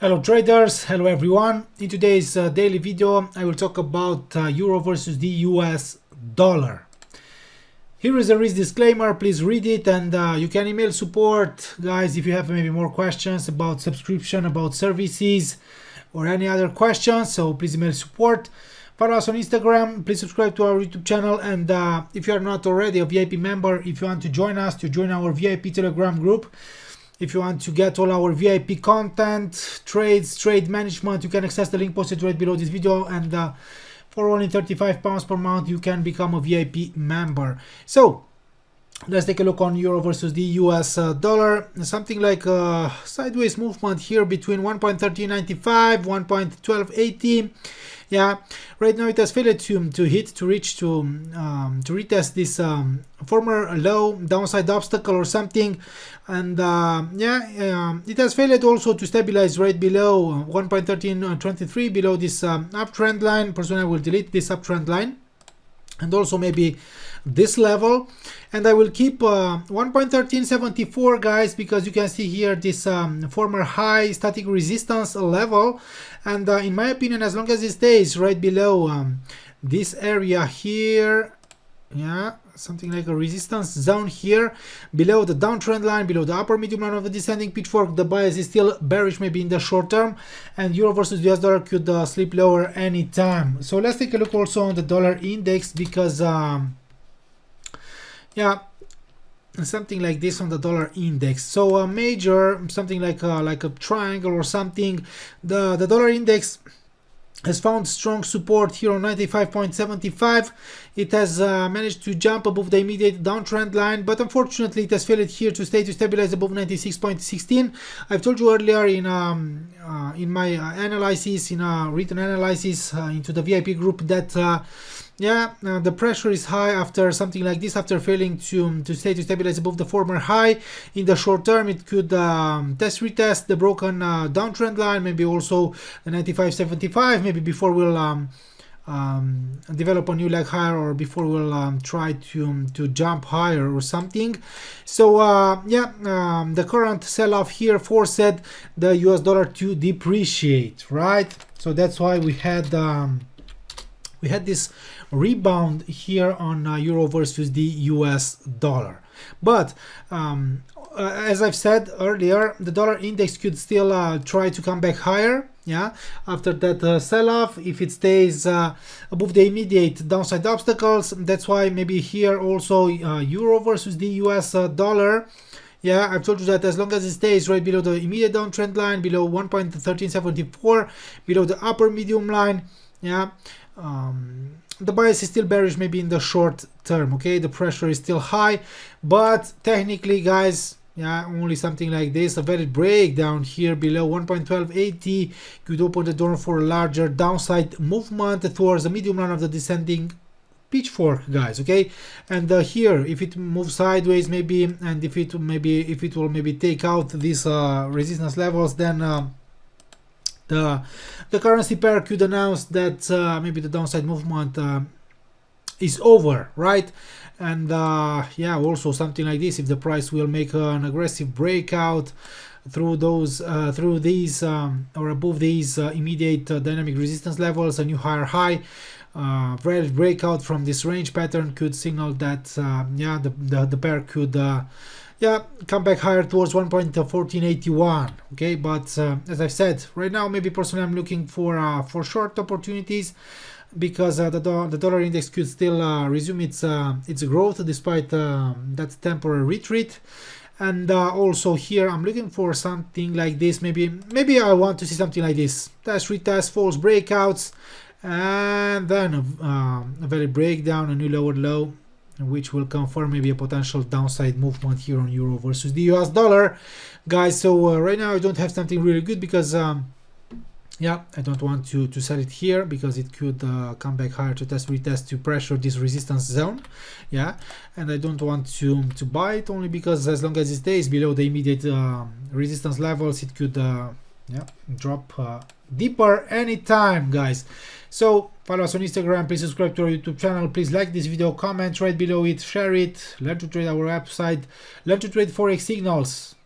Hello traders, hello everyone. In today's daily video I will talk about euro versus the US dollar. Here is a risk disclaimer, please read it, and you can email support, guys, if you have maybe more questions about subscription, about services or any other questions. So please email support. Follow us on Instagram, please subscribe to our YouTube channel, and if you are not already a VIP member, if you want to join us, to join our VIP Telegram group. If you want to get all our VIP content, trades, trade management, you can access the link posted right below this video, and for only £35 per month you can become a VIP member. So let's take a look on euro versus the US dollar. Something like a sideways movement here between 1.1395, 1.1280. Yeah, right now it has failed to retest this former low downside obstacle or something, and it has failed also to stabilize right below 1.1323, below this uptrend line. Personally, I will delete this uptrend line and also maybe this level, and I will keep 1.1374, guys, because you can see here this former high static resistance level, and in my opinion, as long as it stays right below this area here, yeah, something like a resistance zone here below the downtrend line, below the upper medium line of the descending pitchfork, the bias is still bearish maybe in the short term, and euro versus US dollar could slip lower anytime. So let's take a look also on the dollar index, because yeah, something like this on the dollar index. So a major, something like a triangle or something. The dollar index has found strong support here on 95.75. It has managed to jump above the immediate downtrend line, but unfortunately it has failed here to stabilize above 96.16. I've told you earlier in my analysis, in a written analysis into the VIP group, that the pressure is high after something like this, after failing to stabilize above the former high. In the short term, it could retest the broken downtrend line, maybe also the 95.75, maybe before we'll develop a new leg higher, or before we'll try to jump higher or something. So the current sell-off here forced the US dollar to depreciate, right? So that's why we had this rebound here on euro versus the US dollar. But as I've said earlier, the dollar index could still try to come back higher, yeah, after that sell-off, if it stays above the immediate downside obstacles. That's why maybe here also euro versus the US dollar. Yeah, I've told you that as long as it stays right below the immediate downtrend line, below 1.1374, below the upper medium line, yeah, the bias is still bearish maybe in the short term. Okay, the pressure is still high, but technically, guys, yeah, only something like this, a valid breakdown here below 1.1280 could open the door for a larger downside movement towards the medium line of the descending pitchfork, guys. Okay, and here, if it moves sideways maybe, and if it will maybe take out these resistance levels, then the currency pair could announce that maybe the downside movement is over, right? And yeah, also something like this, if the price will make an aggressive breakout through these or above these immediate dynamic resistance levels, a new higher high, very breakout from this range pattern could signal that the pair could come back higher towards 1.1481. Okay, but as I've said, right now maybe personally I'm looking for short opportunities, because the dollar index could still resume its growth despite that temporary retreat. And also here I'm looking for something like this. Maybe I want to see something like this: test, retest, false breakouts, and then a very breakdown, a new lower low, which will confirm maybe a potential downside movement here on euro versus the US dollar, guys. So right now I don't have something really good, because I don't want to sell it here, because it could come back higher to test, retest, to pressure this resistance zone, yeah, and I don't want to buy it, only because as long as it stays below the immediate resistance levels, it could drop deeper anytime, guys. So follow us on Instagram, please subscribe to our YouTube channel, please like this video, comment right below it, share it, learn to trade our website, learn to trade forex signals.